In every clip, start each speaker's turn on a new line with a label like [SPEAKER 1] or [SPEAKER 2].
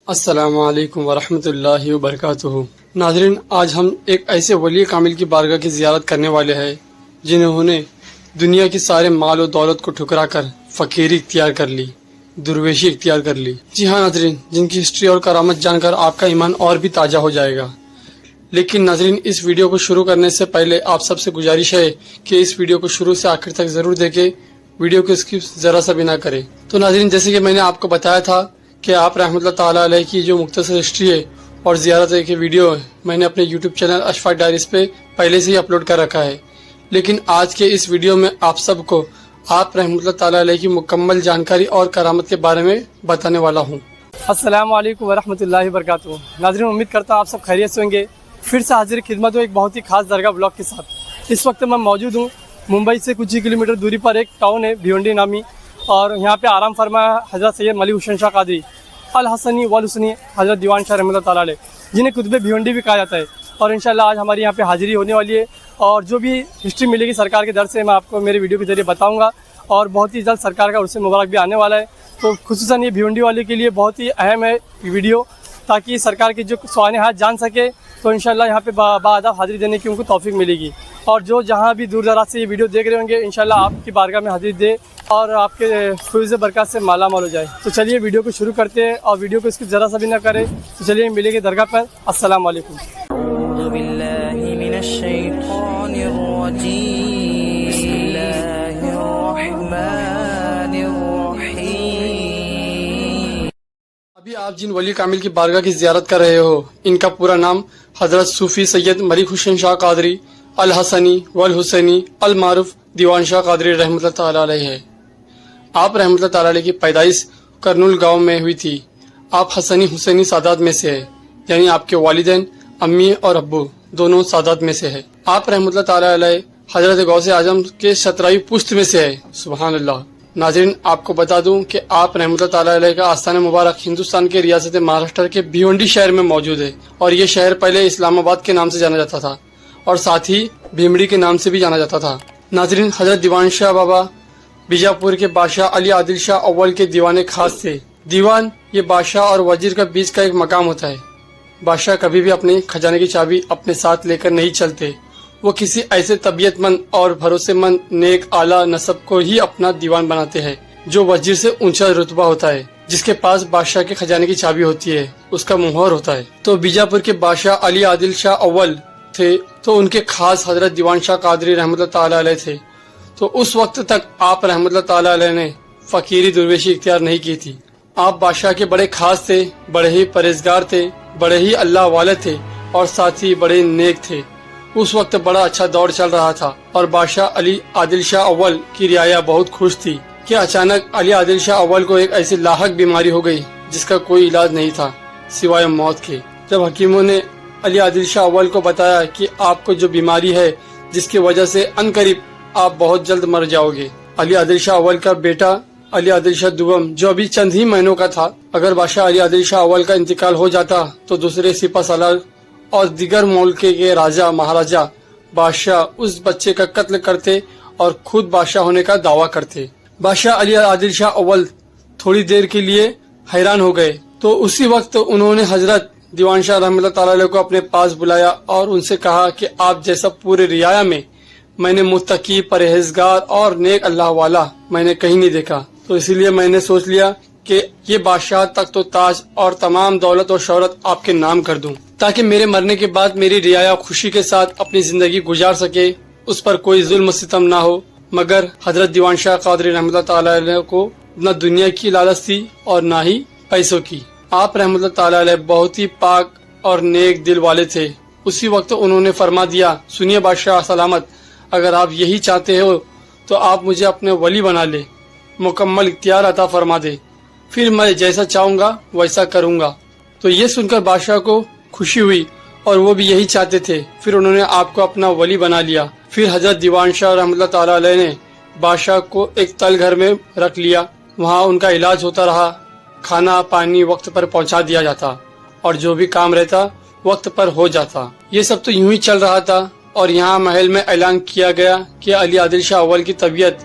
[SPEAKER 1] السلام علیکم ورحمۃ اللہ وبرکاتہ۔ ناظرین، آج ہم ایک ایسے ولی کامل کی بارگاہ کی زیارت کرنے والے ہیں جنہوں نے دنیا کے سارے مال و دولت کو ٹھکرا کر فقیری اختیار کر لی، درویشی اختیار کر لی۔ جی ہاں ناظرین، جن کی ہسٹری اور کرامت جان کر آپ کا ایمان اور بھی تازہ ہو جائے گا۔ لیکن ناظرین، اس ویڈیو کو شروع کرنے سے پہلے آپ سب سے گزارش ہے کہ اس ویڈیو کو شروع سے آخر تک ضرور دیکھیں، ویڈیو کو اسکپ ذرا سا بھی نہ کریں۔ تو ناظرین، جیسے کہ میں نے آپ کو بتایا تھا کہ آپ رحمۃ اللہ تعالیٰ علیہ کی جو مختصر ہسٹری ہے اور زیارت کی ویڈیو ہے، میں نے اپنے یوٹیوب چینل اشفاق ڈائریز پہ پہلے سے ہی اپلوڈ کر رکھا ہے۔ لیکن آج کے اس ویڈیو میں آپ سب کو آپ رحمۃ اللہ تعالیٰ علیہ کی مکمل جانکاری اور کرامت کے بارے میں بتانے والا ہوں۔
[SPEAKER 2] السلام علیکم ورحمۃ اللہ وبرکاتہ۔ ناظرین، امید کرتا ہوں آپ سب خیریت سے ہوں گے۔ پھر سے حاضر خدمت ہوں ایک بہت ہی خاص درگاہ بلاگ کے ساتھ۔ اس وقت میں موجود ہوں ممبئی سے کچھ ہی کلومیٹر دوری پر ایک ٹاؤن ہے بھیونڈی نامی، اور یہاں پہ آرام فرما حضرت سید ملک حسین شاہ قادری الحسنی والحسنی حضرت دیوان شاہ رحمۃ اللہ تعالیٰ علیہ، جنہیں قطب بھیونڈی بھی کہا جاتا ہے۔ اور انشاءاللہ آج ہماری یہاں پہ حاضری ہونے والی ہے، اور جو بھی ہسٹری ملے گی سرکار کے در سے میں آپ کو میرے ویڈیو کے ذریعے بتاؤں گا، اور بہت ہی جلد سرکار کا عرص مبارک بھی آنے والا ہے۔ تو خصوصاً یہ بھیونڈی والے کے لیے بہت ہی اہم ہے ویڈیو، تاکہ سرکار کے جو سوانحات جان سکے، تو انشاءاللہ یہاں پہ باادب حاضری دینے کی ان کو توفیق ملے گی۔ اور جو جہاں بھی دور دراز سے یہ ویڈیو دیکھ رہے ہوں گے، انشاءاللہ آپ کی بارگاہ میں حاضری دے اور آپ کے فیض برکات سے مالا مال ہو جائے۔ تو چلیے ویڈیو کو شروع کرتے ہیں، اور ویڈیو کو اس کی ذرا سا بھی نہ کرے۔ تو چلیے ملے گے درگاہ پر۔ السلام علیکم۔
[SPEAKER 3] أعوذ بالله من الشيطان الرجيم بسم الله الرحمن الرحيم۔
[SPEAKER 1] ابھی آپ جن ولی کامل کی بارگاہ کی زیارت کر رہے ہو، ان کا پورا نام حضرت صوفی سید ملک حسین شاہ قادری الحسنی والحسینی المعروف دیوان شاہ قادری رحمۃ اللہ تعالیٰ علیہ ہے۔ آپ رحمۃ اللہ تعالیٰ علیہ کی پیدائش کرنول گاؤں میں ہوئی تھی۔ آپ حسنی حسینی سادات میں سے ہے، یعنی آپ کے والدین امی اور ابو دونوں سادات میں سے ہے۔ آپ رحمۃ اللہ تعالیٰ علیہ حضرت غوث اعظم کے 17ویں پشت میں سے ہے۔ سبحان اللہ۔ ناظرین، آپ کو بتا دوں کہ آپ رحمۃ اللہ تعالیٰ علیہ کا آستان مبارک ہندوستان کے ریاست مہاراشٹر کے بھیونڈی شہر میں موجود ہے، اور یہ شہر پہلے اسلام آباد کے نام سے جانا جاتا تھا، اور ساتھ ہی بھیمڑی کے نام سے بھی جانا جاتا تھا۔ ناظرین، حضرت دیوان شاہ بابا بیجاپور کے بادشاہ علی عادل شاہ اول کے دیوان خاص تھے۔ دیوان یہ بادشاہ اور وزیر کا بیچ کا ایک مقام ہوتا ہے۔ بادشاہ کبھی بھی اپنے خزانے کی چابی اپنے ساتھ لے کر نہیں چلتے، وہ کسی ایسے طبیعت مند اور بھروسے مند نیک اعلیٰ نسب کو ہی اپنا دیوان بناتے ہیں، جو وزیر سے اونچا رتبہ ہوتا ہے، جس کے پاس بادشاہ کے خزانے کی چابی ہوتی ہے، اس کا مہر ہوتا ہے۔ تو بیجاپور کے بادشاہ علی عادل شاہ اول تھے، تو ان کے خاص حضرت دیوان شاہ قادری رحمۃ اللہ تعالیٰ علیہ تھے۔ تو اس وقت تک آپ رحمۃ اللہ تعالیٰ علیہ نے فقیری درویشی اختیار نہیں کی تھی۔ آپ بادشاہ کے بڑے خاص تھے، بڑے ہی پرہیزگار تھے، بڑے ہی اللہ والے تھے، اور ساتھ ہی بڑے نیک تھے۔ اس وقت بڑا اچھا دور چل رہا تھا، اور بادشاہ علی عادل شاہ اول کی رعایا بہت خوش تھی کہ اچانک علی عادل شاہ اول کو ایک ایسی لاحق بیماری ہو گئی جس کا کوئی علاج نہیں تھا سوائے موت کے۔ جب حکیموں نے علی عادل شاہ اول کو بتایا کہ آپ کو جو بیماری ہے جس کی وجہ سے عنقریب آپ بہت جلد مر جاؤ گے، علی عادل شاہ اول کا بیٹا علی عادل شاہ دوم جو ابھی چند ہی مہینوں کا تھا، اگر بادشاہ علی عادل شاہ اول کا انتقال ہو جاتا تو دوسرے سپہ سالار اور دیگر ملک کے راجہ مہاراجہ بادشاہ اس بچے کا قتل کرتے اور خود بادشاہ ہونے کا دعویٰ کرتے۔ بادشاہ علی عادل شاہ اول تھوڑی دیر کے لیے حیران ہو گئے، تو اسی وقت انہوں نے حضرت دیوان شاہ رحمۃ اللہ تعالیٰ علیہ کو اپنے پاس بلایا اور ان سے کہا کہ آپ جیسا پورے رعایا میں نے متقی، پرہیزگار اور نیک اللہ والا میں نے کہیں نہیں دیکھا، تو اسی لیے میں نے سوچ لیا کہ یہ بادشاہ تخت و تاج اور تمام دولت اور شہرت آپ کے نام کر دوں، تاکہ میرے مرنے کے بعد میری رعایا خوشی کے ساتھ اپنی زندگی گزار سکے، اس پر کوئی ظلم و ستم نہ ہو۔ مگر حضرت دیوان شاہ قادری رحمۃ اللہ تعالیٰ علیہ کو نہ دنیا کی لالچ تھی اور نہ ہی پیسوں کی۔ آپ رحمۃ اللہ تعالیٰ علیہ بہت ہی پاک اور نیک دل والے تھے۔ اسی وقت انہوں نے فرما دیا، سنیے بادشاہ سلامت، اگر آپ یہی چاہتے ہو تو آپ مجھے اپنے ولی بنا لے، مکمل اختیار عطا فرما دے، پھر میں جیسا چاہوں گا ویسا کروں گا۔ تو یہ سن کر بادشاہ کو خوشی ہوئی، اور وہ بھی یہی چاہتے تھے۔ پھر انہوں نے آپ کو اپنا ولی بنا لیا۔ پھر حضرت دیوان شاہ رحمۃ اللہ تعالیٰ علیہ نے بادشاہ کو ایک تل گھر میں رکھ لیا، وہاں ان کا علاج ہوتا رہا، کھانا پانی وقت پر پہنچا دیا جاتا، اور جو بھی کام رہتا وقت پر ہو جاتا۔ یہ سب تو یوں ہی چل رہا تھا، اور یہاں محل میں اعلان کیا گیا کہ علی عادل شاہ اول کی طبیعت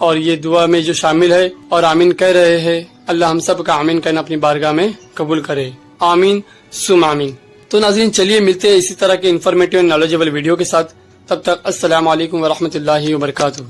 [SPEAKER 1] اور یہ دعا میں جو شامل ہے اور آمین کہہ رہے ہیں، اللہ ہم سب کا آمین کہنا اپنی بارگاہ میں قبول کرے، آمین سم آمین۔ تو ناظرین چلیے ملتے ہیں اسی طرح کے انفارمیٹیو اور نالجیبل ویڈیو کے ساتھ، تب تک السلام علیکم ورحمۃ اللہ وبرکاتہ۔